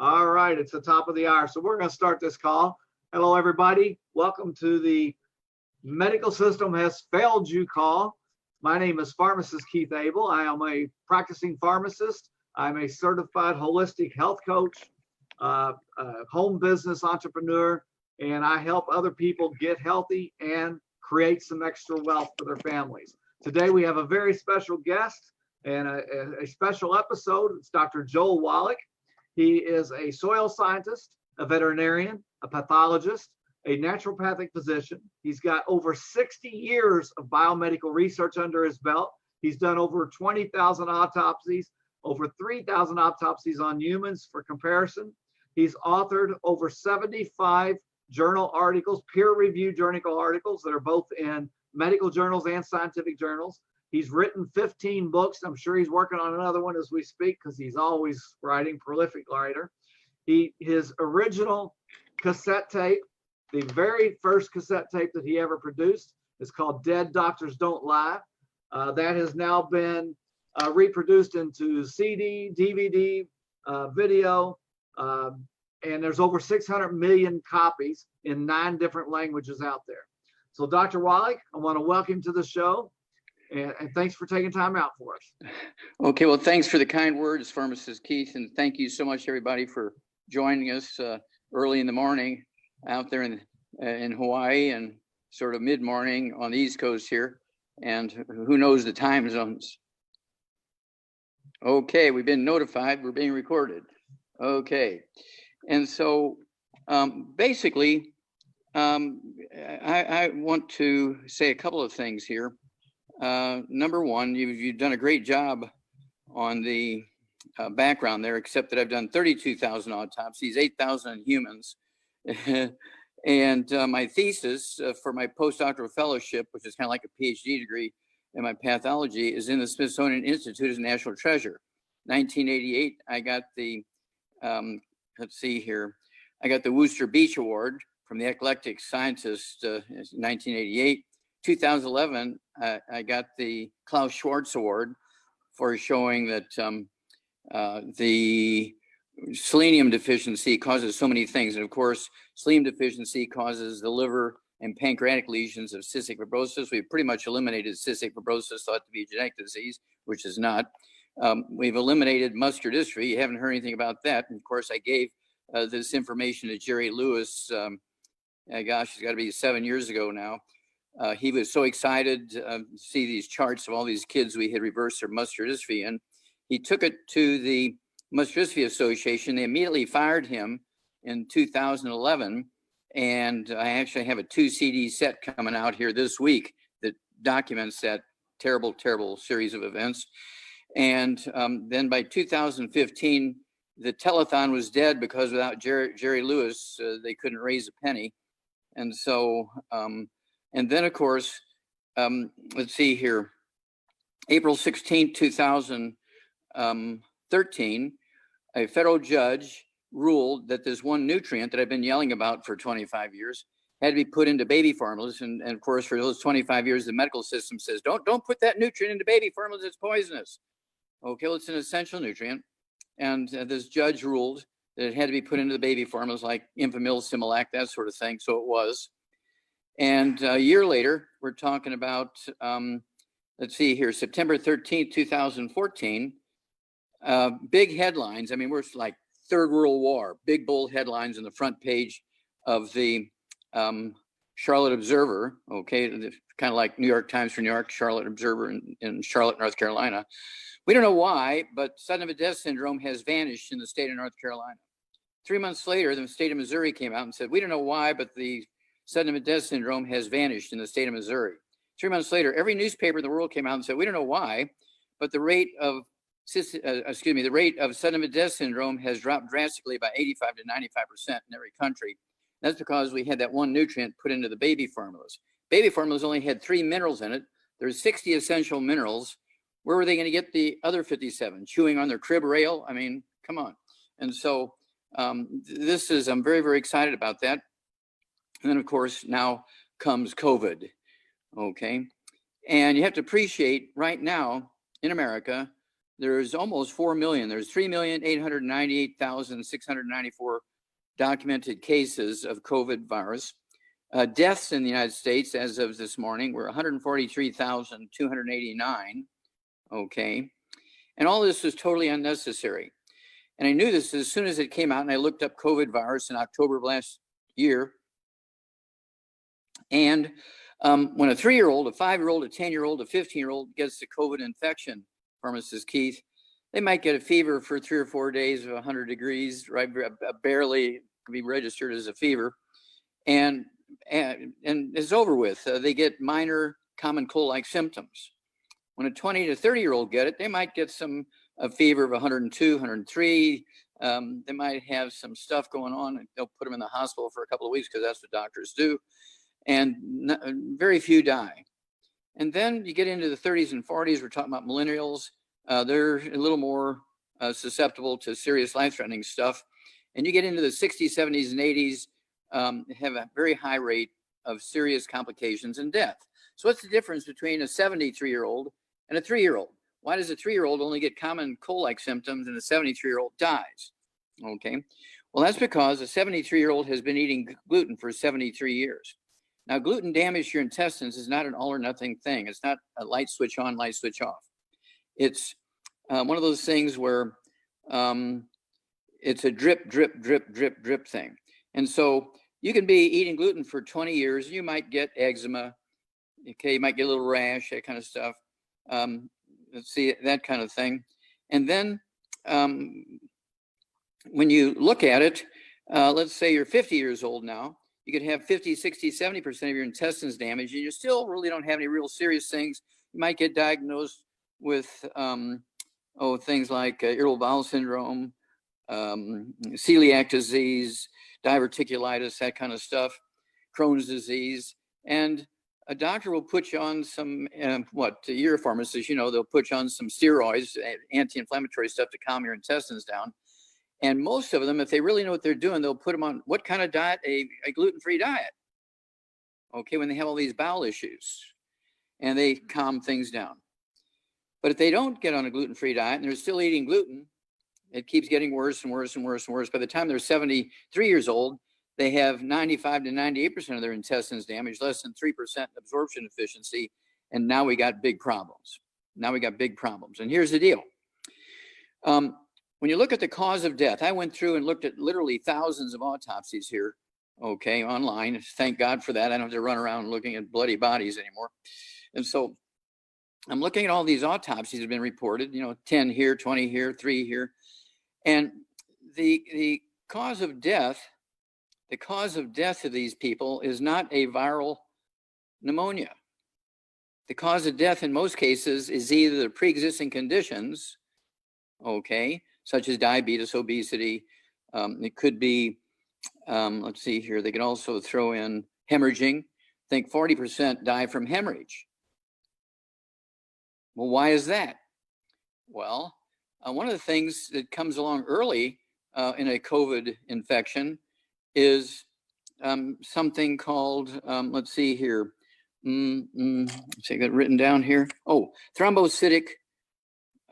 All right, it's the top of the hour, so we're going to start this call. Hello, everybody. Welcome to the Medical System Has Failed You call. My name is Pharmacist Keith Abel. I am a practicing pharmacist. I'm a certified holistic health coach, home business entrepreneur, and I help other people get healthy and create some extra wealth for their families. Today, we have a very special guest and a special episode. It's Dr. Joel Wallach. He is a soil scientist, a veterinarian, a pathologist, a naturopathic physician. He's got over 60 years of biomedical research under his belt. He's done over 20,000 autopsies, over 3,000 autopsies on humans for comparison. He's authored over 75 journal articles, peer-reviewed journal articles that are both in medical journals and scientific journals. He's written 15 books. I'm sure he's working on another one as we speak because he's always writing, prolific writer. His original cassette tape, the very first cassette tape that he ever produced, is called Dead Doctors Don't Lie. That has now been reproduced into CD, DVD, video, and there's over 600 million copies in 9 different languages out there. So Dr. Wallach, I want to welcome you to the show. And thanks for taking time out for us. Okay, well, thanks for the kind words, Pharmacist Keith, and thank you so much, everybody, for joining us early in the morning out there in Hawaii and sort of mid-morning on the East Coast here, and who knows the time zones. Okay, we've been notified we're being recorded. Okay, and so basically, I want to say a couple of things here. Number one, you've done a great job on the background there, except that I've done 32,000 autopsies, 8,000 humans. And my thesis for my postdoctoral fellowship, which is kind of like a PhD degree in my pathology, is in the Smithsonian Institute as a National Treasure. 1988, I got the, let's see here, I got the Worcester Beach Award from the Eclectic Scientist in 1988. 2011, I got the Klaus Schwartz Award for showing that the selenium deficiency causes so many things. And of course, selenium deficiency causes the liver and pancreatic lesions of cystic fibrosis. We've pretty much eliminated cystic fibrosis, thought to be a genetic disease, which is not. We've eliminated muscular dystrophy. You haven't heard anything about that. And of course, I gave this information to Jerry Lewis. Gosh, it's got to be 7 years ago now. He was so excited to see these charts of all these kids we had reversed their muscular dystrophy, and he took it to the Muscular Dystrophy Association. They immediately fired him in 2011, and I actually have a 2 CD set coming out here this week that documents that terrible, terrible series of events. And then by 2015, the telethon was dead because without Jerry Lewis, they couldn't raise a penny. And so, and then, of course, let's see here, April 16, 2013, a federal judge ruled that this one nutrient that I've been yelling about for 25 years had to be put into baby formulas. And of course, for those 25 years, the medical system says, don't put that nutrient into baby formulas, it's poisonous. Okay, well, it's an essential nutrient. And this judge ruled that it had to be put into the baby formulas like Enfamil, Similac, that sort of thing. So it was. And a year later, we're talking about, let's see here, September 13th, 2014, big headlines. I mean, we're like Third World War, big bold headlines on the front page of the Charlotte Observer, okay, kind of like New York Times for New York, Charlotte Observer in Charlotte, North Carolina. We don't know why, but sudden death syndrome has vanished in the state of North Carolina. 3 months later, the state of Missouri came out and said, we don't know why, but the sudden death syndrome has vanished in the state of Missouri. 3 months later, every newspaper in the world came out and said, we don't know why, but the rate of sudden death syndrome has dropped drastically by 85 to 95% in every country. That's because we had that one nutrient put into the baby formulas. Baby formulas only had 3 minerals in it. There's 60 essential minerals. Where were they going to get the other 57? Chewing on their crib rail? I mean, come on. And so I'm very, very excited about that. And then, of course, now comes COVID, okay? And you have to appreciate right now in America, there's almost 4 million. There's 3,898,694 documented cases of COVID virus. Deaths in the United States as of this morning were 143,289. Okay. And all this is totally unnecessary. And I knew this as soon as it came out, and I looked up COVID virus in October of last year. And when a 3-year-old, a 5-year-old, a 10-year-old, a 15-year-old gets the COVID infection, Pharmacist Keith, they might get a fever for 3 or 4 days of 100 degrees, right? Barely can be registered as a fever. And it's over with. They get minor common cold-like symptoms. When a 20 to 30-year-old get it, they might get a fever of 102, 103. They might have some stuff going on. And they'll put them in the hospital for a couple of weeks because that's what doctors do. And very few die. And then you get into the 30s and 40s. We're talking about millennials. They're a little more susceptible to serious life-threatening stuff. And you get into the 60s, 70s, and 80s, have a very high rate of serious complications and death. So what's the difference between a 73-year-old and a 3-year-old? Why does a 3-year-old only get common cold-like symptoms and a 73-year-old dies? Okay, well, that's because a 73-year-old has been eating gluten for 73 years. Now, gluten damage to your intestines is not an all or nothing thing. It's not a light switch on, light switch off. It's one of those things where it's a drip, drip, drip, drip, drip thing. And so you can be eating gluten for 20 years. You might get eczema. Okay, you might get a little rash, that kind of stuff. Let's see, that kind of thing. And then when you look at it, let's say you're 50 years old now, you could have 50, 60, 70% of your intestines damaged, and you still really don't have any real serious things. You might get diagnosed with things like irritable bowel syndrome, celiac disease, diverticulitis, that kind of stuff, Crohn's disease. And a doctor will put you on some, you're a pharmacist, you know, they'll put you on some steroids, anti-inflammatory stuff to calm your intestines down. And most of them, if they really know what they're doing, they'll put them on what kind of diet? A gluten-free diet. Okay, when they have all these bowel issues and they calm things down. But if they don't get on a gluten-free diet and they're still eating gluten, it keeps getting worse and worse and worse and worse. By the time they're 73 years old, they have 95 to 98% of their intestines damaged, less than 3% absorption efficiency. And now we got big problems. And here's the deal. When you look at the cause of death, I went through and looked at literally thousands of autopsies here, okay, online. Thank God for that. I don't have to run around looking at bloody bodies anymore. And so I'm looking at all these autopsies that have been reported, 10 here, 20 here, 3 here. And the cause of death of these people is not a viral pneumonia. The cause of death in most cases is either the pre-existing conditions, okay, such as diabetes, obesity. It could be, let's see here, they can also throw in hemorrhaging. I think 40% die from hemorrhage. Well, why is that? Well, one of the things that comes along early in a COVID infection is something called, let's see here, let's see, I got it written down here. Oh, thrombocytic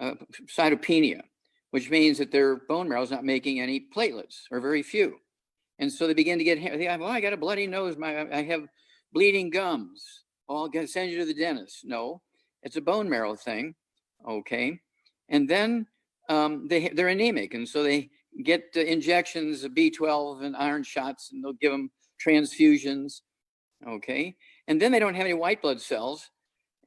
cytopenia, which means that their bone marrow is not making any platelets, or very few. And so they begin to get, I got a bloody nose, I have bleeding gums. Oh, I'll send you to the dentist. No, it's a bone marrow thing, okay? And then they're anemic, and so they get injections of B12 and iron shots, and they'll give them transfusions, okay? And then they don't have any white blood cells,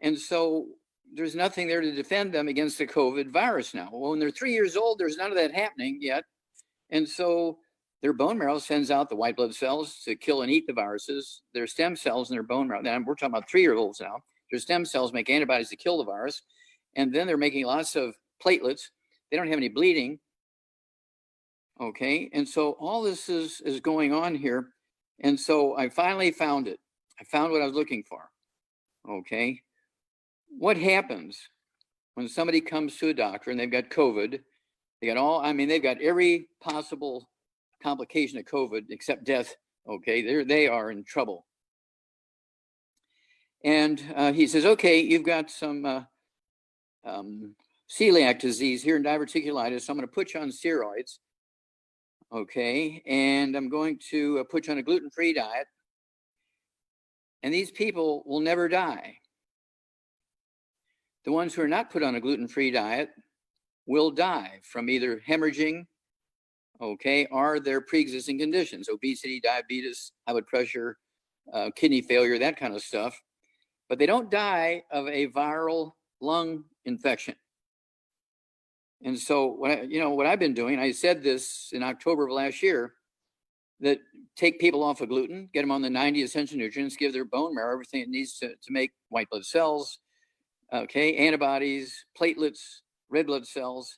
and so there's nothing there to defend them against the COVID virus now. Well, when they're 3 years old, there's none of that happening yet. And so their bone marrow sends out the white blood cells to kill and eat the viruses. Their stem cells in their bone marrow, now we're talking about 3-year-olds now, their stem cells make antibodies to kill the virus. And then they're making lots of platelets. They don't have any bleeding. Okay, and so all this is going on here. And so I finally found it. I found what I was looking for. Okay. What happens when somebody comes to a doctor and they've got COVID? They've got every possible complication of COVID except death. Okay, they are in trouble. And he says, okay, you've got some celiac disease here in diverticulitis. So I'm going to put you on steroids. Okay. And I'm going to put you on a gluten-free diet. And these people will never die. The ones who are not put on a gluten-free diet will die from either hemorrhaging, okay, or their pre-existing conditions, obesity, diabetes, high blood pressure, kidney failure, that kind of stuff. But they don't die of a viral lung infection. And so what I've been doing, I said this in October of last year, that take people off of gluten, get them on the 90 essential nutrients, give their bone marrow everything it needs to make white blood cells, okay, antibodies, platelets, red blood cells,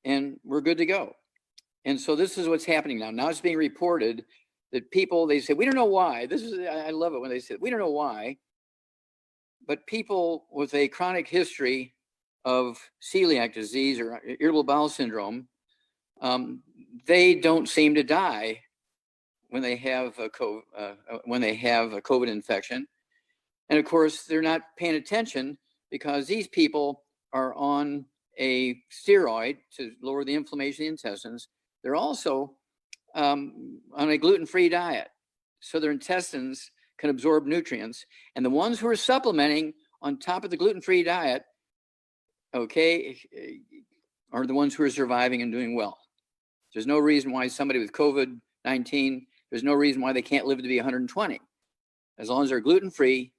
and we're good to go. And so this is what's happening now. Now it's being reported that people, they say, we don't know why. I love it when they say, we don't know why. But people with a chronic history of celiac disease or irritable bowel syndrome, they don't seem to die when they have a COVID infection. And of course, they're not paying attention because these people are on a steroid to lower the inflammation of the intestines. They're also on a gluten-free diet, so their intestines can absorb nutrients. And the ones who are supplementing on top of the gluten-free diet, okay, are the ones who are surviving and doing well. There's no reason why somebody with COVID-19, there's no reason why they can't live to be 120, as long as they're gluten-free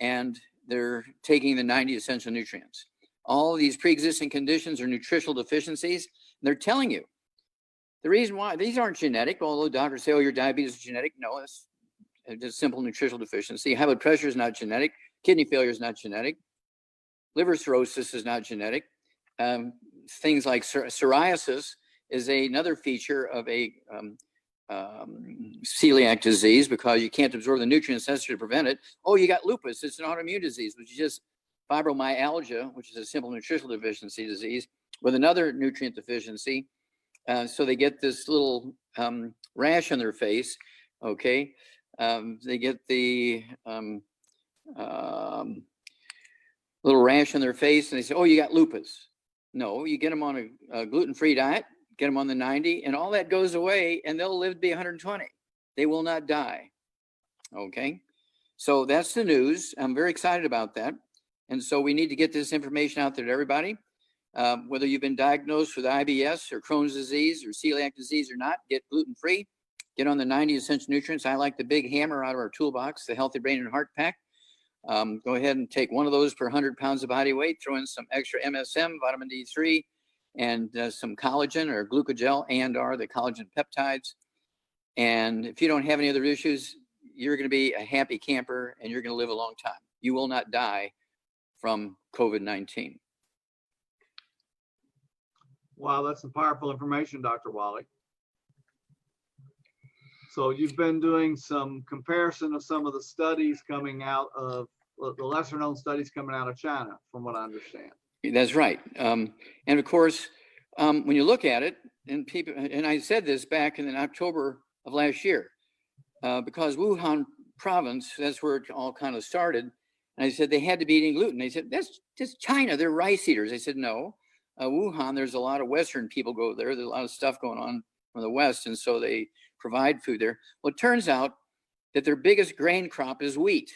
and they're taking the 90 essential nutrients. All of these pre-existing conditions are nutritional deficiencies. And they're telling you the reason why these aren't genetic, although doctors say, oh, your diabetes is genetic. No, it's just simple nutritional deficiency. High blood pressure is not genetic. Kidney failure is not genetic. Liver cirrhosis is not genetic. Things like psoriasis is another feature of a celiac disease because you can't absorb the nutrients necessary to prevent it. Oh, you got lupus. It's an autoimmune disease, which is just fibromyalgia, which is a simple nutritional deficiency disease with another nutrient deficiency. So they get this little rash on their face, okay? They get the little rash on their face and they say, oh, you got lupus. No, you get them on a gluten-free diet, get them on the 90, and all that goes away and they'll live to be 120. They will not die, okay? So that's the news. I'm very excited about that. And so we need to get this information out there to everybody. Whether you've been diagnosed with IBS or Crohn's disease or celiac disease or not, get gluten-free, get on the 90 essential nutrients. I like the big hammer out of our toolbox, the Healthy Brain and Heart Pack. Go ahead and take one of those per 100 pounds of body weight, throw in some extra MSM, vitamin D3, and some collagen or glucogel and/or the collagen peptides. And if you don't have any other issues, you're going to be a happy camper and you're going to live a long time. You will not die from COVID-19. Wow, that's some powerful information, Dr. Wallach. So you've been doing some comparison of some of the studies coming out of the lesser known studies coming out of China, from what I understand. That's right. And of course, when you look at it, and people, and I said this back in October of last year, because Wuhan province, that's where it all kind of started. And I said they had to be eating gluten. They said, that's just China, they're rice eaters. I said, no, Wuhan, there's a lot of Western people go there. There's a lot of stuff going on from the West. And so they provide food there. Well, it turns out that their biggest grain crop is wheat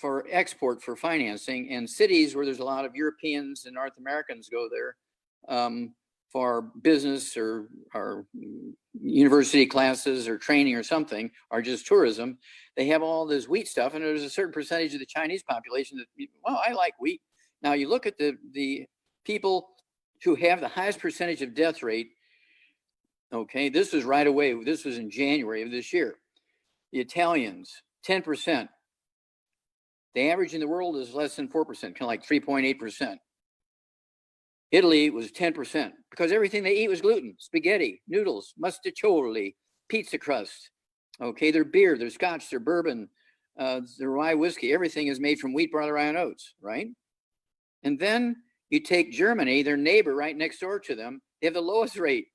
for export, for financing, and cities where there's a lot of Europeans and North Americans go there for business or university classes or training or something, or just tourism. They have all this wheat stuff, and there's a certain percentage of the Chinese population that, well, I like wheat. Now you look at the people who have the highest percentage of death rate. Okay, this was right away. This was in January of this year. The Italians, 10%. The average in the world is less than 4%, kind of like 3.8%. Italy was 10% because everything they eat was gluten, spaghetti, noodles, mustaccioli, pizza crust. Okay, their beer, their scotch, their bourbon, their rye whiskey, everything is made from wheat, barley, rye, and oats, right? And then you take Germany, their neighbor right next door to them, they have the lowest rate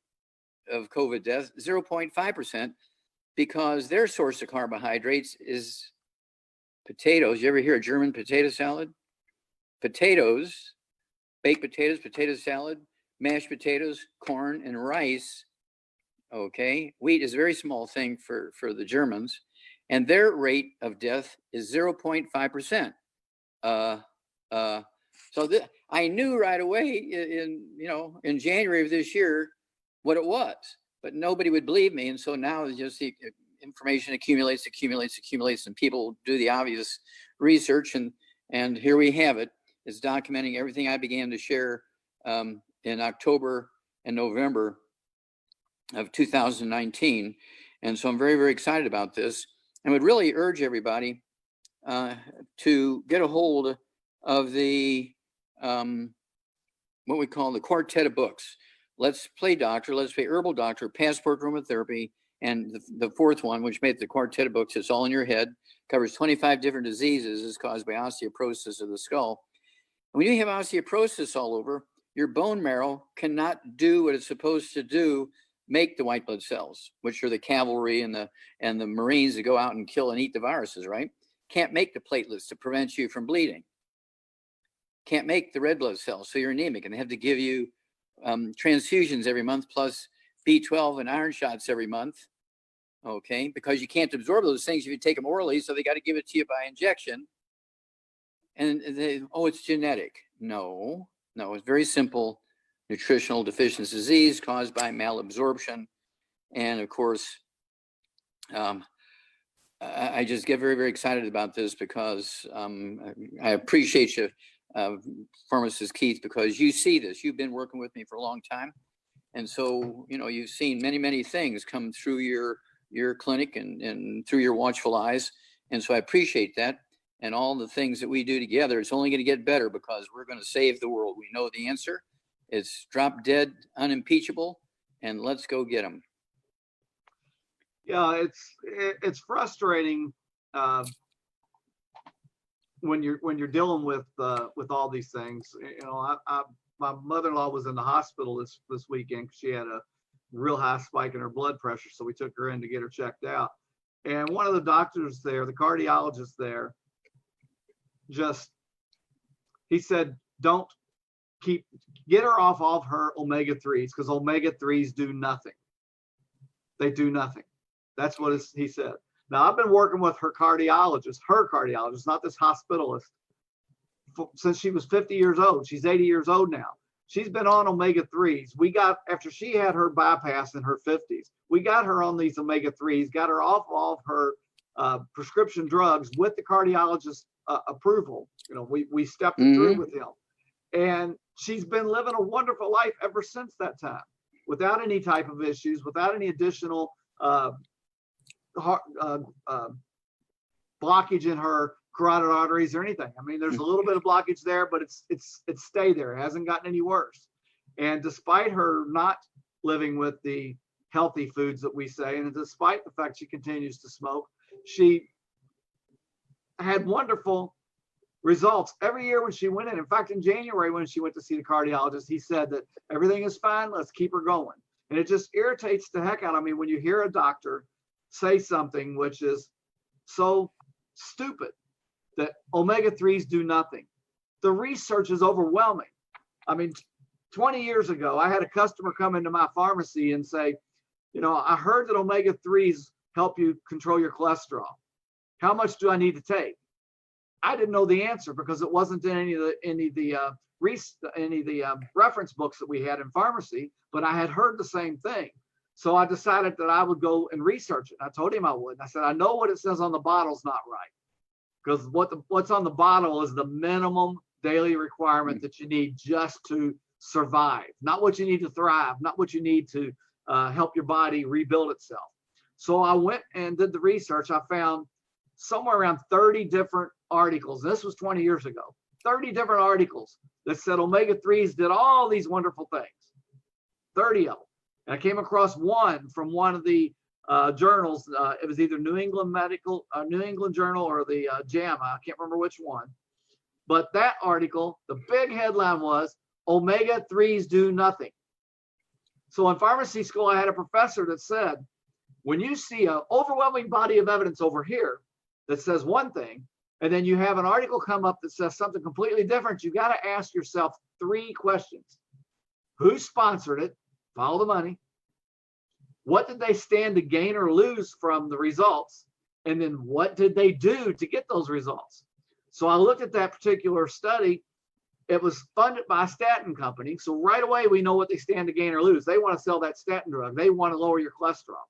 of COVID death, 0.5%, because their source of carbohydrates is potatoes. You ever hear a German potato salad? Potatoes, baked potatoes, potato salad, mashed potatoes, corn, and rice. Okay, wheat is a very small thing for the Germans, and their rate of death is 0.5%. So I knew right away in January of this year what it was, but nobody would believe me, and so now just the information accumulates, and people do the obvious research, and here we have it. It's documenting everything I began to share in October and November of 2019. And so I'm very, very excited about this, and would really urge everybody to get a hold of the what we call the quartet of books. Let's Play Doctor, Let's Play Herbal Doctor, Passport Aromatherapy, and the fourth one, which made the quartet of books. It's all in your head, covers 25 different diseases is caused by osteoporosis of the skull. And when you have osteoporosis all over, your bone marrow cannot do what it's supposed to do, make the white blood cells, which are the cavalry and the Marines that go out and kill and eat the viruses, right? Can't make the platelets to prevent you from bleeding. Can't make the red blood cells, so you're anemic, and they have to give you transfusions every month, plus B12 and iron shots every month, okay? Because you can't absorb those things if you take them orally, so they got to give it to you by injection. And it's genetic. No, it's very simple. Nutritional deficiency disease caused by malabsorption. And of course, I just get very, very excited about this because I appreciate you, Pharmacist Keith, because you see this. You've been working with me for a long time. And so, you've seen many, many things come through your clinic and through your watchful eyes. And so I appreciate that. And all the things that we do together, it's only going to get better because we're going to save the world. We know the answer. It's drop dead, unimpeachable, and let's go get them. Yeah, it's frustrating when you're dealing with all these things. My mother-in-law was in the hospital this weekend. She had a real high spike in her blood pressure, so we took her in to get her checked out. And one of the doctors there, the cardiologist there, he said, get her off all of her omega-3s, because omega-3s do nothing. They do nothing. That's what he said. Now, I've been working with her cardiologist, not this hospitalist, since she was 50 years old. She's 80 years old now. She's been on omega-3s. After she had her bypass in her 50s, we got her on these omega-3s, got her off all of her prescription drugs with the cardiologist's approval. We stepped it through with him. And she's been living a wonderful life ever since that time, without any type of issues, without any additional blockage in her carotid arteries or anything. I mean, there's a little bit of blockage there, but it's stayed there. It hasn't gotten any worse. And despite her not living with the healthy foods that we say, and despite the fact she continues to smoke, she had wonderful results every year when she went in. In fact, in January, when she went to see the cardiologist, he said that everything is fine, let's keep her going. And it just irritates the heck out of me when you hear a doctor say something which is so stupid, that omega-3s do nothing. The research is overwhelming. I mean, 20 years ago, I had a customer come into my pharmacy and say, I heard that omega-3s help you control your cholesterol. How much do I need to take? I didn't know the answer because it wasn't in any of the reference books that we had in pharmacy, but I had heard the same thing. So I decided that I would go and research it. I told him I would. I said, I know what it says on the bottle is not right, because what's on the bottle is the minimum daily requirement that you need just to survive, not what you need to thrive, not what you need to help your body rebuild itself. So I went and did the research. I found somewhere around 30 different articles. This was 20 years ago. 30 different articles that said omega-3s did all these wonderful things. 30 of them. And I came across one from one of the journals. It was either New England Journal or the JAMA. I can't remember which one. But that article, the big headline was, omega-3s do nothing. So in pharmacy school, I had a professor that said, when you see an overwhelming body of evidence over here that says one thing, and then you have an article come up that says something completely different, you got to ask yourself 3 questions. Who sponsored it? Follow the money. What did they stand to gain or lose from the results? And then what did they do to get those results? So I looked at that particular study. It was funded by a statin company. So right away, we know what they stand to gain or lose. They want to sell that statin drug. They want to lower your cholesterol.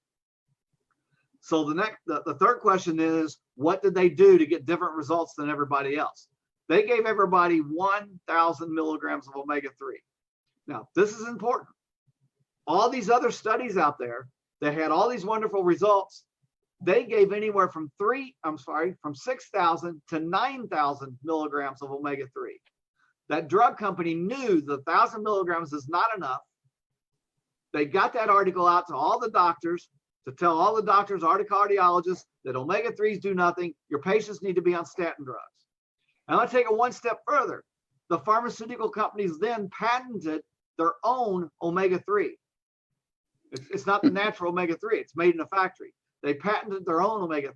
So the third question is, what did they do to get different results than everybody else? They gave everybody 1,000 milligrams of omega-3. Now, this is important. All these other studies out there that had all these wonderful results, they gave anywhere from 6,000 to 9,000 milligrams of omega-3. That drug company knew the 1,000 milligrams is not enough. They got that article out to all the doctors to tell all the doctors, cardiologists, that omega-3s do nothing. Your patients need to be on statin drugs. And I'll take it one step further. The pharmaceutical companies then patented their own omega-3. It's not the natural omega-3. It's made in a factory. They patented their own omega-3.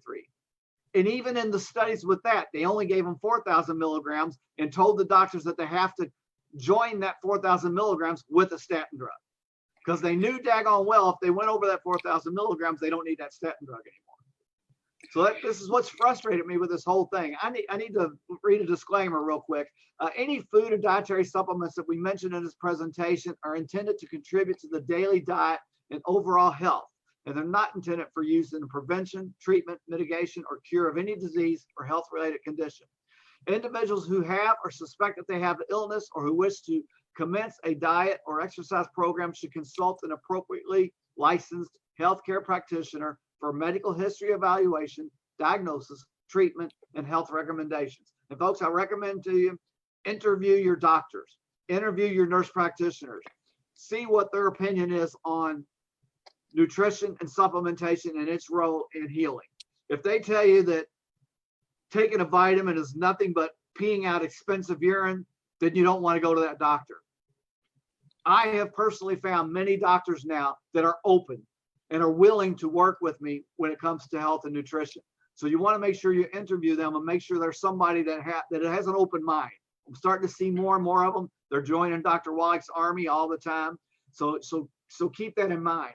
And even in the studies with that, they only gave them 4,000 milligrams and told the doctors that they have to join that 4,000 milligrams with a statin drug. Because they knew daggone well if they went over that 4,000 milligrams, they don't need that statin drug anymore. So this is what's frustrated me with this whole thing. I need to read a disclaimer real quick. Any food or dietary supplements that we mentioned in this presentation are intended to contribute to the daily diet and overall health, and they're not intended for use in the prevention, treatment, mitigation, or cure of any disease or health-related condition. Individuals who have or suspect that they have illness or who wish to commence a diet or exercise program should consult an appropriately licensed healthcare practitioner for medical history evaluation, diagnosis, treatment, and health recommendations. And folks, I recommend to you, interview your doctors, interview your nurse practitioners, see what their opinion is on nutrition and supplementation and its role in healing. If they tell you that taking a vitamin is nothing but peeing out expensive urine, then you don't want to go to that doctor. I have personally found many doctors now that are open and are willing to work with me when it comes to health and nutrition. So you want to make sure you interview them and make sure there's somebody that has an open mind. I'm starting to see more and more of them. They're joining Dr. Wallach's army all the time. So keep that in mind.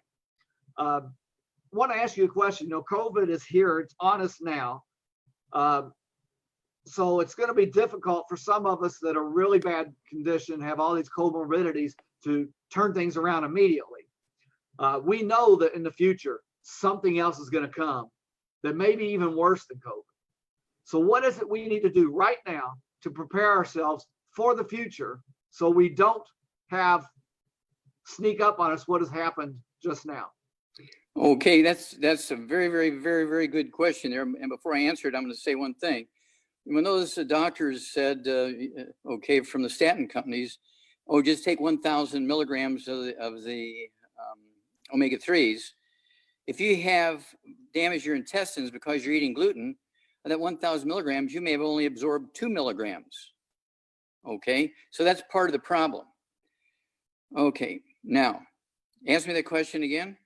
Want to ask you a question. You know, COVID is here. It's on us now. So it's going to be difficult for some of us that are really bad condition, have all these comorbidities, to turn things around immediately. We know that in the future, something else is going to come that may be even worse than COVID. So what is it we need to do right now to prepare ourselves for the future so we don't have sneak up on us what has happened just now? Okay, that's a very, very, very, very good question there. And before I answer it, I'm going to say one thing. When those doctors said, okay, from the statin companies, oh, just take 1,000 milligrams of the omega-3s. If you have damaged your intestines because you're eating gluten, that 1,000 milligrams, you may have only absorbed 2 milligrams. Okay, so that's part of the problem. Okay, now, ask me that question again.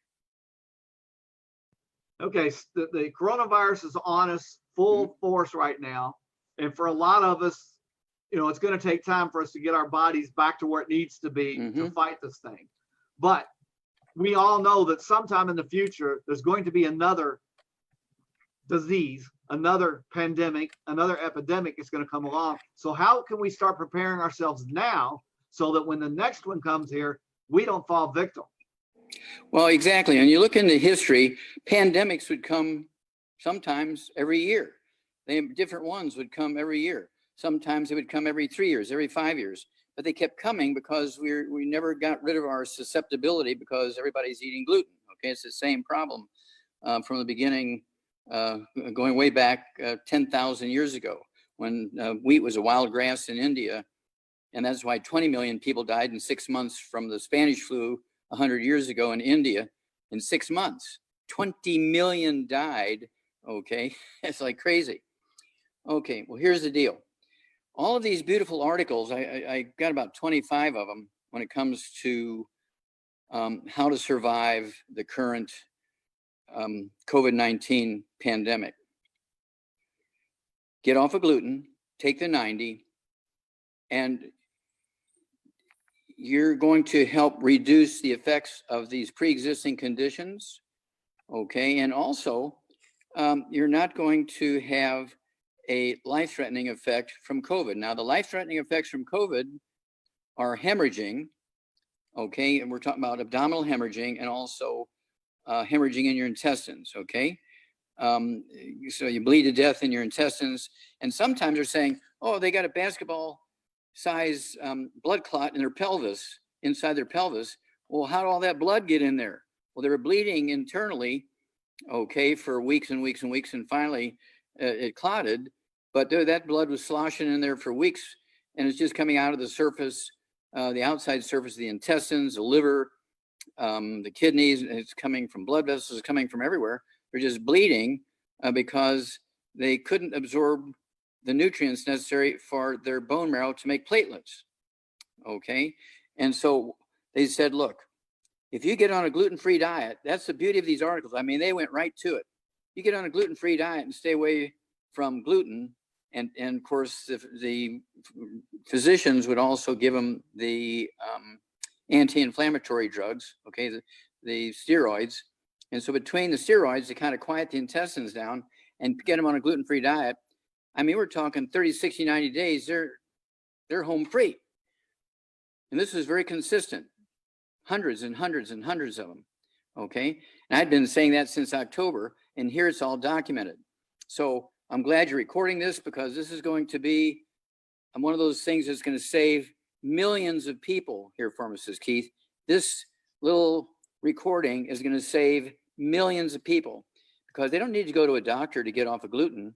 Okay, the coronavirus is on us full force right now. And for a lot of us, you know, it's going to take time for us to get our bodies back to where it needs to be to fight this thing. But we all know that sometime in the future, there's going to be another disease, another pandemic, another epidemic is going to come along. So how can we start preparing ourselves now so that when the next one comes here, we don't fall victim? Well, exactly. And you look into history, pandemics would come sometimes every year. Different ones would come every year. Sometimes it would come every 3 years, every 5 years. But they kept coming because we never got rid of our susceptibility because everybody's eating gluten. Okay, it's the same problem from the beginning, going way back 10,000 years ago when wheat was a wild grass in India. And that's why 20 million people died in 6 months from the Spanish flu 100 years ago in India. In 6 months, 20 million died. Okay, it's like crazy. Okay, well, here's the deal. All of these beautiful articles, I got about 25 of them when it comes to how to survive the current COVID-19 pandemic. Get off of gluten, take the 90, and you're going to help reduce the effects of these pre-existing conditions. Okay, and also you're not going to have a life-threatening effect from COVID. Now, the life-threatening effects from COVID are hemorrhaging, okay, and we're talking about abdominal hemorrhaging and also hemorrhaging in your intestines, okay? So you bleed to death in your intestines, and sometimes they're saying, oh, they got a basketball size blood clot in their pelvis, inside their pelvis. Well, how did all that blood get in there? Well, they were bleeding internally, okay, for weeks and weeks and weeks, and finally it clotted, but that blood was sloshing in there for weeks, and it's just coming out of the surface, the outside surface of the intestines, the liver, the kidneys. It's coming from blood vessels, coming from everywhere. They're just bleeding because they couldn't absorb the nutrients necessary for their bone marrow to make platelets. Okay. And so they said, look, if you get on a gluten-free diet, that's the beauty of these articles. I mean, they went right to it. You get on a gluten-free diet and stay away from gluten. And of course, the physicians would also give them the anti-inflammatory drugs, okay, the steroids. And so between the steroids to kind of quiet the intestines down and get them on a gluten-free diet, I mean, we're talking 30, 60, 90 days, they're home free. And this is very consistent. Hundreds and hundreds and hundreds of them, okay? And I'd been saying that since October, and here it's all documented. So I'm glad you're recording this, because this is going to be one of those things that's going to save millions of people here, Pharmacist Keith. This little recording is going to save millions of people, because they don't need to go to a doctor to get off of gluten.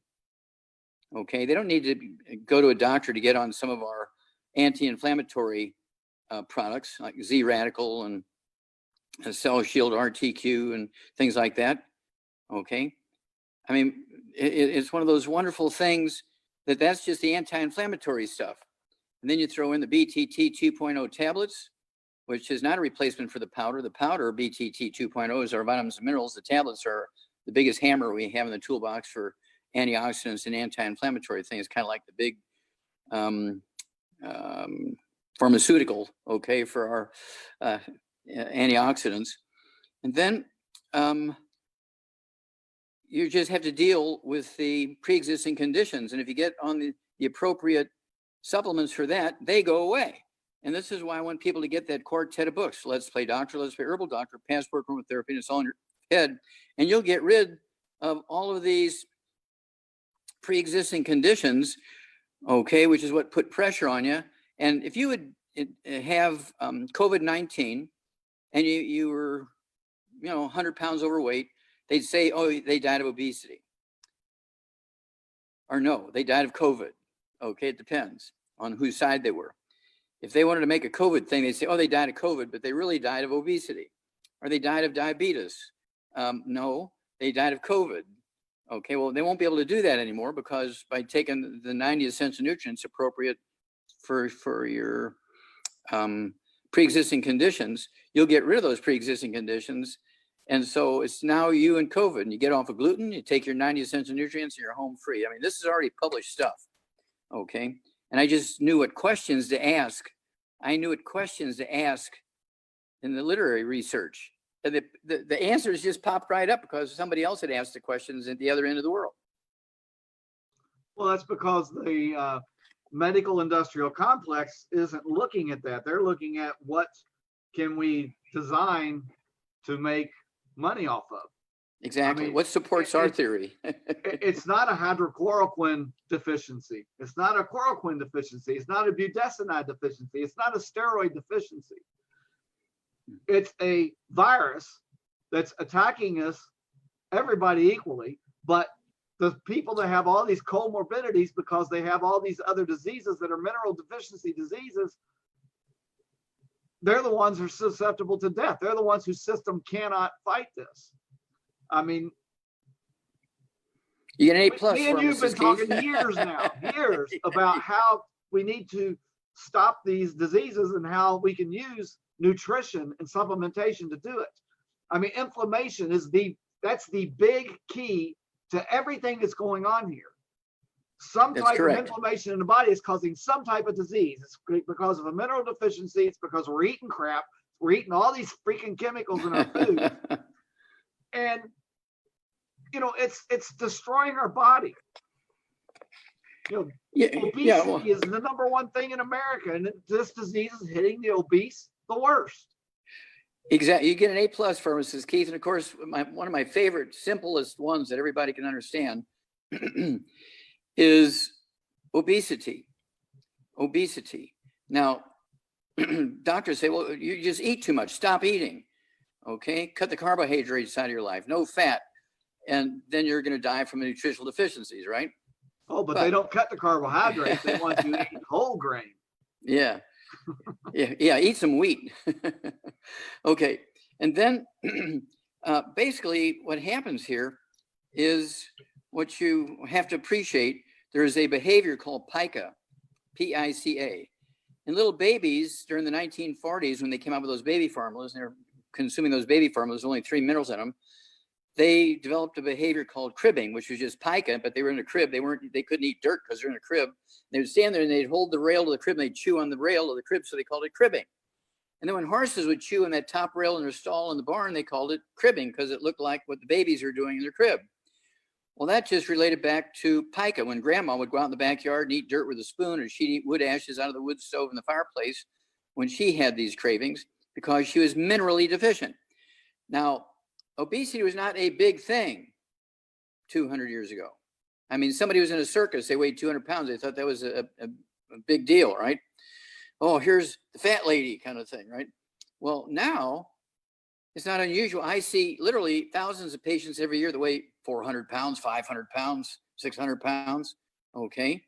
Okay, they don't need to go to a doctor to get on some of our anti-inflammatory products like Z-Radical and Cell Shield RTQ and things like that. Okay, I mean, it's one of those wonderful things that's just the anti-inflammatory stuff. And then you throw in the BTT 2.0 tablets, which is not a replacement for the powder. The powder, BTT 2.0, is our vitamins and minerals. The tablets are the biggest hammer we have in the toolbox for antioxidants and anti-inflammatory things. Kind of like the big pharmaceutical, okay, for our antioxidants. And then you just have to deal with the pre-existing conditions. And if you get on the appropriate supplements for that, they go away. And this is why I want people to get that quartet of books. Let's Play Doctor, Let's Play Herbal Doctor, Passport Aromatherapy, and it's all in your head. And you'll get rid of all of these pre-existing conditions, okay, which is what put pressure on you. And if you would have COVID-19 and you were, 100 pounds overweight, they'd say, oh, they died of obesity. Or no, they died of COVID. Okay, it depends on whose side they were. If they wanted to make a COVID thing, they'd say, oh, they died of COVID, but they really died of obesity. Or they died of diabetes. No, they died of COVID. Okay, well, they won't be able to do that anymore, because by taking the 90 essential nutrients appropriate for your pre-existing conditions, you'll get rid of those pre-existing conditions. And so it's now you and COVID, and you get off of gluten, you take your 90 essential nutrients, and you're home free. I mean, this is already published stuff, okay? And I just knew what questions to ask. I knew what questions to ask in the literary research. And the answers just popped right up because somebody else had asked the questions at the other end of the world. Well, that's because the medical industrial complex isn't looking at that. They're looking at what can we design to make money off of. Exactly. I mean, what supports our theory? It's not a hydrochloroquine deficiency. It's not a chloroquine deficiency. It's not a budesonide deficiency. It's not a steroid deficiency. It's a virus that's attacking us, everybody equally, but the people that have all these comorbidities because they have all these other diseases that are mineral deficiency diseases, they're the ones who are susceptible to death. They're the ones whose system cannot fight this. I mean, you get an A+. Me and you've been talking years now, years about how we need to stop these diseases and how we can use nutrition and supplementation to do it. I mean, inflammation is that's the big key to everything that's going on here. some That's type correct. of inflammation in the body is causing some type of disease. It's because of a mineral deficiency. It's because we're eating crap. We're eating all these freaking chemicals in our food. And, it's destroying our body. Obesity well, is the number one thing in America, and this disease is hitting the obese the worst. exactly. You get an A+ pharmacist, Keith, and of course, one of my favorite, simplest ones that everybody can understand is obesity. Obesity. Now, doctors say, well, you just eat too much. Stop eating. Okay, cut the carbohydrates out of your life. No fat, and then you're going to die from nutritional deficiencies, right? Oh, but they don't cut the carbohydrates. They want you to eat whole grain. Yeah. Yeah. Eat some wheat. Okay. And then basically what happens here is what you have to appreciate. There is a behavior called pica, P-I-C-A. And little babies during the 1940s, when they came out with those baby formulas, and they're consuming those baby formulas, only 3 minerals in them, they developed a behavior called cribbing, which was just pica, but they were in a crib. They couldn't eat dirt because they're in a crib. They would stand there and they'd hold the rail of the crib and they'd chew on the rail of the crib, so they called it cribbing. And then when horses would chew on that top rail in their stall in the barn, they called it cribbing because it looked like what the babies are doing in their crib. Well, that just related back to pica. When grandma would go out in the backyard and eat dirt with a spoon, or she'd eat wood ashes out of the wood stove in the fireplace when she had these cravings because she was minerally deficient. Now, obesity was not a big thing 200 years ago. I mean, somebody was in a circus, they weighed 200 pounds. They thought that was a big deal, right? Oh, here's the fat lady kind of thing, right? Well, now it's not unusual. I see literally thousands of patients every year that weigh 400 pounds, 500 pounds, 600 pounds, okay?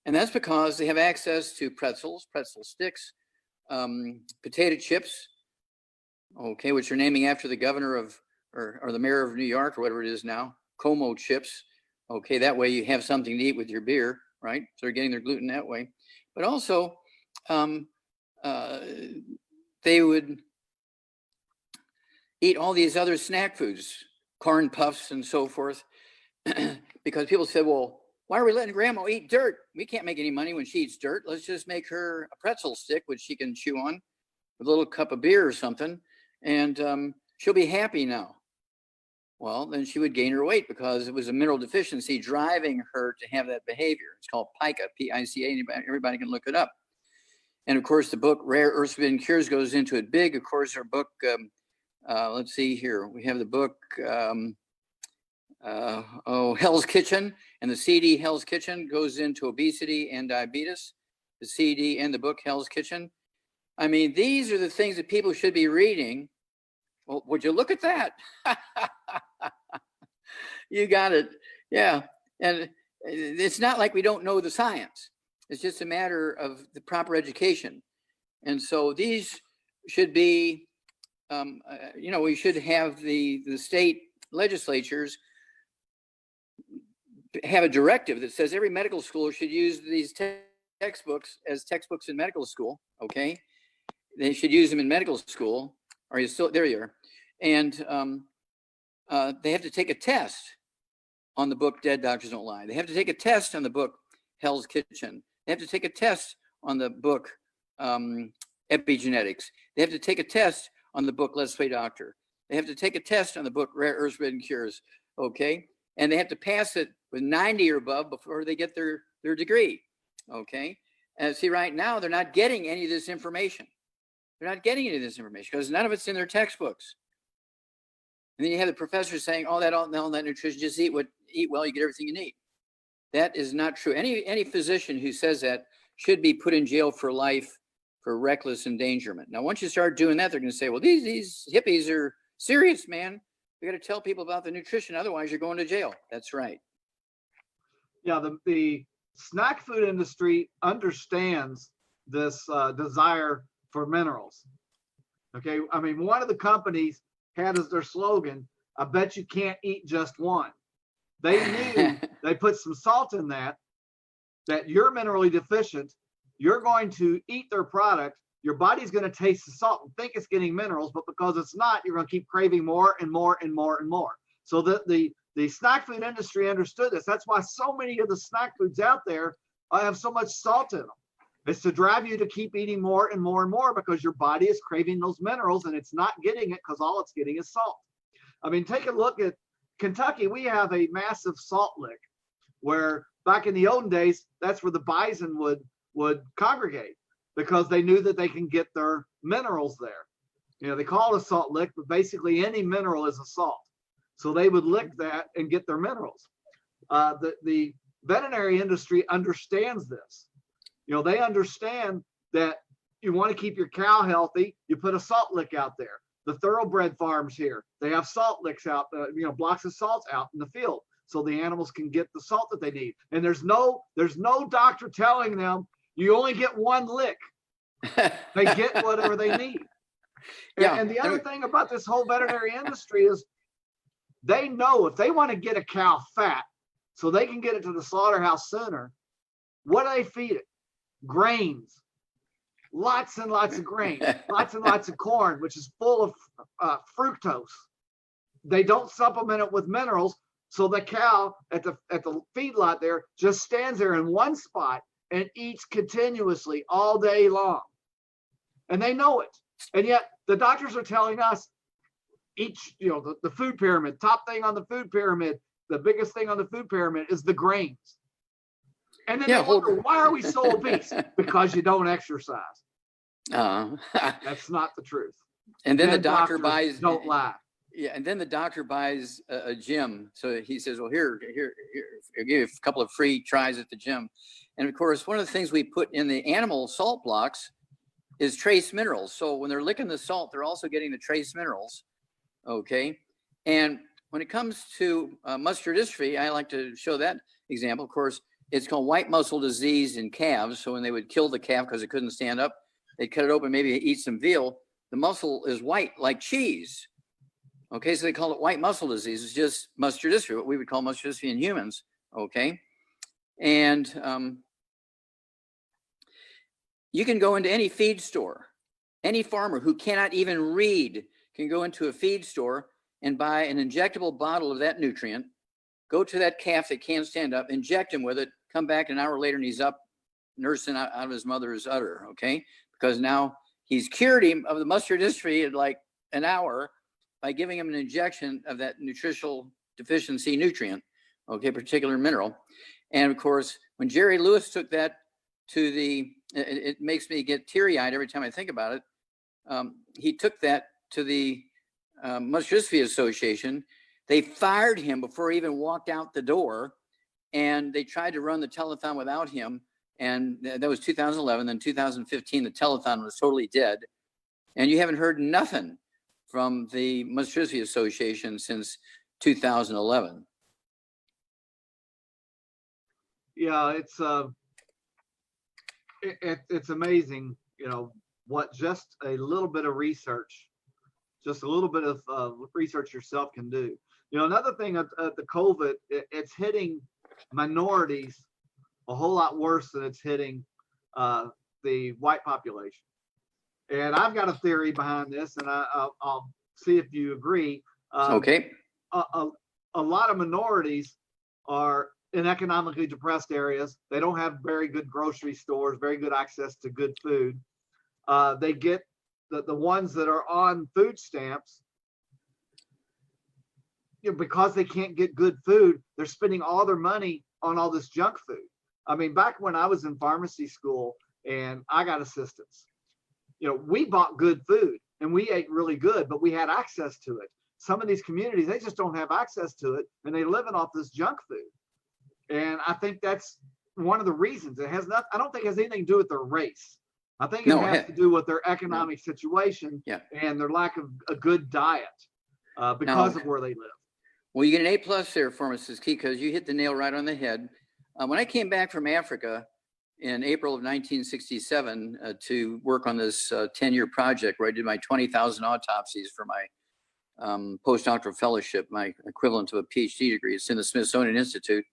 And that's because they have access to pretzels, pretzel sticks, potato chips, okay, which are naming after the governor of, or the mayor of New York, or whatever it is now, Como chips. Okay, that way you have something to eat with your beer, right? So they're getting their gluten that way. But also, they would eat all these other snack foods, corn puffs and so forth, because people said, well, why are we letting grandma eat dirt? We can't make any money when she eats dirt. Let's just make her a pretzel stick, which she can chew on with a little cup of beer or something, and she'll be happy now. Well, then she would gain her weight because it was a mineral deficiency driving her to have that behavior. It's called pica, P-I-C-A. Everybody can look it up. And of course, the book Rare Earths Forbidden Cures goes into it big. Of course, our book, let's see here. We have the book, Hell's Kitchen, and the CD Hell's Kitchen goes into obesity and diabetes. The CD and the book Hell's Kitchen. I mean, these are the things that people should be reading. Well, would you look at that? You got it. Yeah. And it's not like we don't know the science. It's just a matter of the proper education. And so these should be, we should have the state legislatures have a directive that says every medical school should use these textbooks as textbooks in medical school. Okay. They should use them in medical school. Are you still there? You are. And they have to take a test on the book Dead Doctors Don't Lie. They have to take a test on the book Hell's Kitchen. They have to take a test on the book Epigenetics. They have to take a test on the book Let's Play Doctor. They have to take a test on the book Rare Earths Forbidden Cures. Okay. And they have to pass it with 90 or above before they get their degree. Okay. And see, right now, they're not getting any of this information. They're not getting any of this information because none of it's in their textbooks. And then you have the professor saying, all that nutrition, just eat well, you get everything you need. That is not true. Any physician who says that should be put in jail for life for reckless endangerment. Now, once you start doing that, they're going to say, well, these hippies are serious, man. We got to tell people about the nutrition. Otherwise, you're going to jail. That's right. Yeah, the snack food industry understands this desire for minerals. Okay, I mean, one of the companies had as their slogan, I bet you can't eat just one. They knew they put some salt in that you're minerally deficient. You're going to eat their product. Your body's going to taste the salt and think it's getting minerals, but because it's not, you're going to keep craving more and more and more and more. So the the snack food industry understood this. That's why so many of the snack foods out there have so much salt in them. It's to drive you to keep eating more and more and more because your body is craving those minerals and it's not getting it because all it's getting is salt. I mean, take a look at Kentucky. We have a massive salt lick where back in the olden days, that's where the bison would congregate because they knew that they can get their minerals there. You know, they call it a salt lick, but basically any mineral is a salt. So they would lick that and get their minerals. The veterinary industry understands this. You know, they understand that you want to keep your cow healthy. You put a salt lick out there. The thoroughbred farms here, they have salt licks out, blocks of salt out in the field so the animals can get the salt that they need. And there's no doctor telling them you only get one lick. They get whatever they need. Yeah. And the other thing about this whole veterinary industry is they know if they want to get a cow fat so they can get it to the slaughterhouse sooner, what do they feed it? Grains, lots and lots of grain, lots and lots of corn, which is full of fructose. They don't supplement it with minerals. So the cow at the feedlot there just stands there in one spot and eats continuously all day long. And they know it. And yet the doctors are telling us the food pyramid, top thing on the food pyramid, the biggest thing on the food pyramid is the grains. And then they wonder, why are we so obese? Because you don't exercise. That's not the truth. And then the doctor buys. Don't lie. Yeah, and then the doctor buys a gym. So he says, well, here, I'll give you a couple of free tries at the gym. And of course, one of the things we put in the animal salt blocks is trace minerals. So when they're licking the salt, they're also getting the trace minerals. Okay. And when it comes to muscular dystrophy, I like to show that example. Of course, it's called white muscle disease in calves. So when they would kill the calf because it couldn't stand up, they'd cut it open, maybe eat some veal. The muscle is white like cheese. Okay, so they call it white muscle disease. It's just muscular dystrophy, what we would call muscular dystrophy in humans. Okay, and you can go into any feed store. Any farmer who cannot even read can go into a feed store and buy an injectable bottle of that nutrient, go to that calf that can't stand up, inject him with it, come back an hour later and he's up nursing out of his mother's udder, okay? Because now he's cured him of the muscular dystrophy in like an hour by giving him an injection of that nutritional deficiency nutrient, okay, particular mineral. And of course, when Jerry Lewis took that to it makes me get teary-eyed every time I think about it. He took that to the Muscular Dystrophy Association. They fired him before he even walked out the door, and they tried to run the telethon without him. And that was 2011. Then 2015, the telethon was totally dead. And you haven't heard nothing from the Muscular Dystrophy Association since 2011. Yeah, it's amazing, what just a little bit of research, just a little bit of research yourself can do. Another thing of the COVID, it's hitting minorities a whole lot worse than it's hitting the white population. And I've got a theory behind this, and I'll see if you agree. Okay. A lot of minorities are in economically depressed areas. They don't have very good grocery stores, very good access to good food. They get the ones that are on food stamps, because they can't get good food, they're spending all their money on all this junk food. I mean, back when I was in pharmacy school and I got assistance, we bought good food and we ate really good, but we had access to it. Some of these communities, they just don't have access to it, and they're living off this junk food. And I think that's one of the reasons. I don't think it has anything to do with their race. I think it has to do with their economic situation and their lack of a good diet because of where they live. Well, you get an A+ there, Pharmacist, because you hit the nail right on the head. When I came back from Africa in April of 1967 to work on this 10-year project where I did my 20,000 autopsies for my postdoctoral fellowship, my equivalent to a PhD degree. It's in the Smithsonian Institute.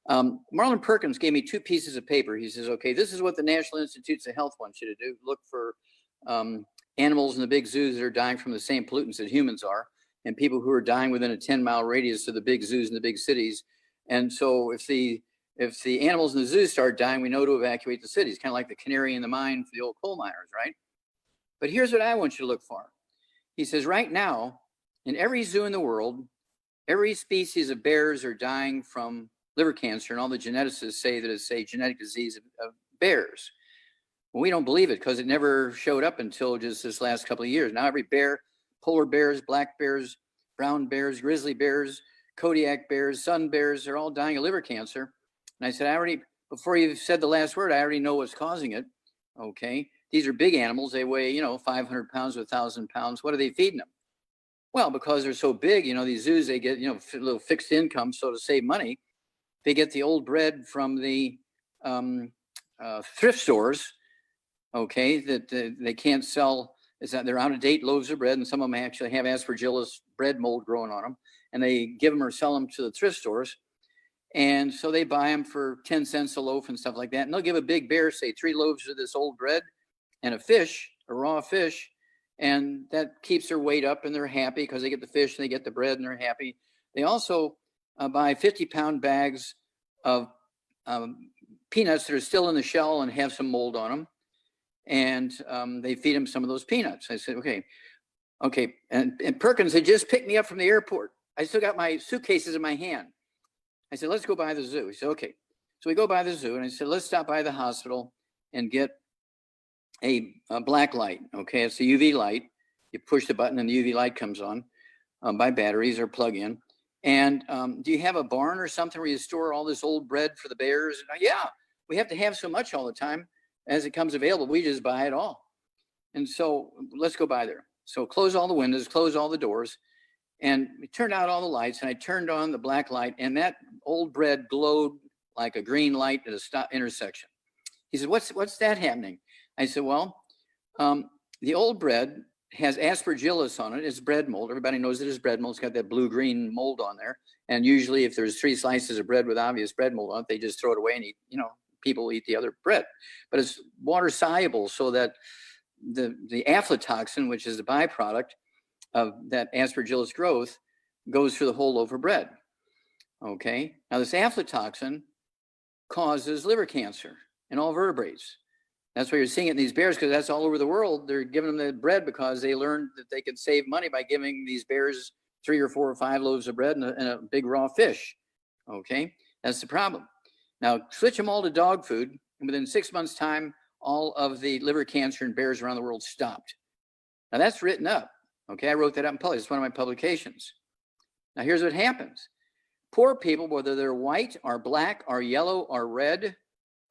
Marlon Perkins gave me 2 pieces of paper. He says, okay, this is what the National Institutes of Health wants you to do. Look for animals in the big zoos that are dying from the same pollutants that humans are. and people who are dying within a 10-mile radius of the big zoos in the big cities. And so if the animals in the zoo start dying, we know to evacuate the cities, kind of like the canary in the mine for the old coal miners, right? But here's what I want you to look for. He says, right now, in every zoo in the world, every species of bears are dying from liver cancer, and all the geneticists say that it's a genetic disease of bears. Well, we don't believe it because it never showed up until just this last couple of years. Now every bear, polar bears, black bears, brown bears, grizzly bears, Kodiak bears, sun bears, they're all dying of liver cancer. And I said, before you said the last word, I already know what's causing it. Okay. These are big animals. They weigh, 500 pounds to 1,000 pounds. What are they feeding them? Well, because they're so big, these zoos, they get, a little fixed income. So to save money, they get the old bread from the thrift stores, okay, that they can't sell. Is that they're out of date loaves of bread, and some of them actually have aspergillus bread mold growing on them, and they give them or sell them to the thrift stores. And so they buy them for 10 cents a loaf and stuff like that. And they'll give a big bear, say 3 loaves of this old bread and a fish, a raw fish. And that keeps their weight up, and they're happy because they get the fish and they get the bread and they're happy. They also buy 50-pound bags of peanuts that are still in the shell and have some mold on them. And they feed them some of those peanuts. I said, okay. And Perkins had just picked me up from the airport. I still got my suitcases in my hand. I said, let's go by the zoo. He said, okay. So we go by the zoo, and I said, let's stop by the hospital and get a black light. Okay, it's the UV light. You push the button and the UV light comes on by batteries or plug in. And do you have a barn or something where you store all this old bread for the bears? Yeah, we have to have so much all the time as it comes available. We just buy it all. And so let's go by there. So close all the windows, close all the doors. And we turned out all the lights, and I turned on the black light, and that old bread glowed like a green light at a stop intersection. He said, what's that happening? I said, well, the old bread has aspergillus on it. It's bread mold. Everybody knows it is bread mold. It's got that blue-green mold on there. And usually if there's 3 slices of bread with obvious bread mold on it, they just throw it away and eat, people eat the other bread. But it's water soluble, so that the aflatoxin, which is the byproduct of that aspergillus growth, goes through the whole loaf of bread. Okay. Now this aflatoxin causes liver cancer in all vertebrates. That's why you're seeing it in these bears, because that's all over the world. They're giving them the bread because they learned that they could save money by giving these bears 3 or 4 or 5 loaves of bread and a big raw fish. Okay. That's the problem. Now switch them all to dog food, and within 6 months' time, all of the liver cancer in bears around the world stopped. Now that's written up. Okay, I wrote that up in public. It's one of my publications. Now here's what happens. Poor people, whether they're white or black or yellow or red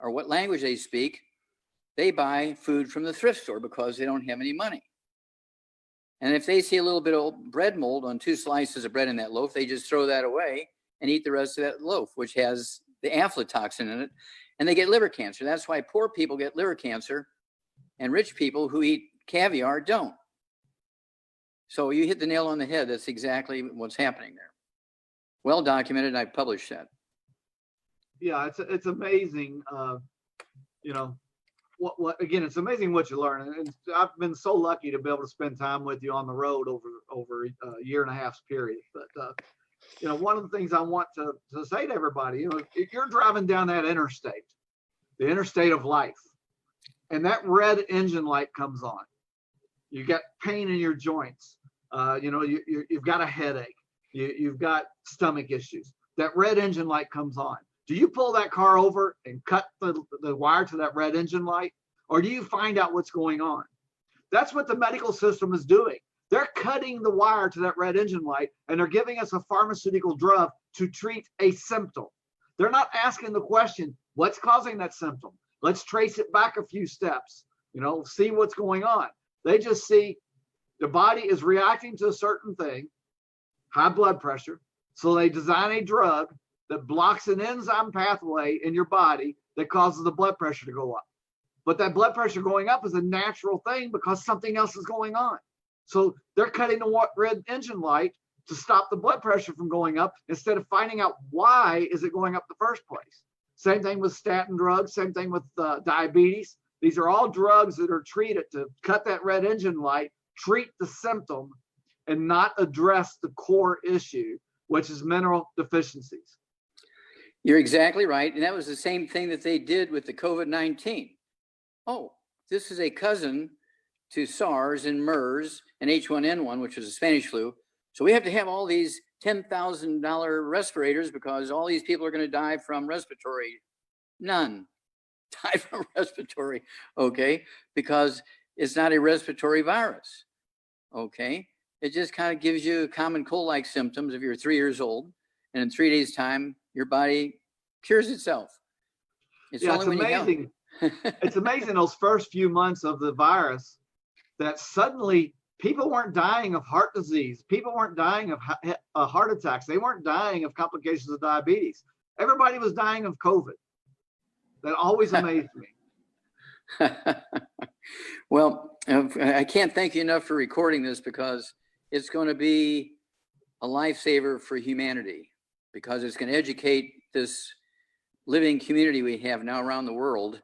or what language they speak, they buy food from the thrift store because they don't have any money. And if they see a little bit of bread mold on 2 slices of bread in that loaf, they just throw that away and eat the rest of that loaf, which has the aflatoxin in it, and they get liver cancer. That's why poor people get liver cancer and rich people who eat caviar don't. So you hit the nail on the head. That's exactly what's happening there. Well documented. I published that. Yeah, it's amazing. What again? It's amazing what you learn. And I've been so lucky to be able to spend time with you on the road over a year and a half's period. But one of the things I want to say to everybody, if you're driving down that interstate, the interstate of life, and that red engine light comes on, you got pain in your joints. You've got a headache. You've got stomach issues. That red engine light comes on. Do you pull that car over and cut the wire to that red engine light? Or do you find out what's going on? That's what the medical system is doing. They're cutting the wire to that red engine light, and they're giving us a pharmaceutical drug to treat a symptom. They're not asking the question, what's causing that symptom? Let's trace it back a few steps, see what's going on. They just see the body is reacting to a certain thing, high blood pressure. So they design a drug that blocks an enzyme pathway in your body that causes the blood pressure to go up. But that blood pressure going up is a natural thing because something else is going on. So they're cutting the red engine light to stop the blood pressure from going up instead of finding out why is it going up the first place. Same thing with statin drugs, same thing with diabetes. These are all drugs that are treated to cut that red engine light, treat the symptom, and not address the core issue, which is mineral deficiencies. You're exactly right. And that was the same thing that they did with the COVID-19. Oh, this is a cousin to SARS and MERS and H1N1, which was a Spanish flu. So we have to have all these $10,000 respirators because all these people are going to die from respiratory. None die from respiratory, okay? Because it's not a respiratory virus, okay? It just kind of gives you common cold-like symptoms if you're 3 years old, and in 3 days' time, your body cures itself. It's Yeah, it's amazing. It's amazing those first few months of the virus that suddenly people weren't dying of heart disease. People weren't dying of heart attacks. They weren't dying of complications of diabetes. Everybody was dying of COVID. That always amazed me. Well, I can't thank you enough for recording this because it's going to be a lifesaver for humanity, because it's going to educate this living community we have now around the world.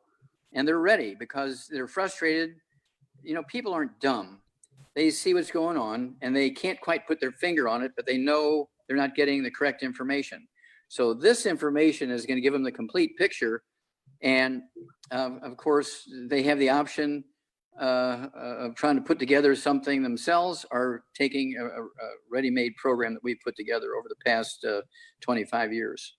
And they're ready because they're frustrated. You know, people aren't dumb. They see what's going on and they can't quite put their finger on it, but they know they're not getting the correct information. So this information is going to give them the complete picture. And of course, they have the option of trying to put together something themselves or taking a ready-made program that we've put together over the past 25 years.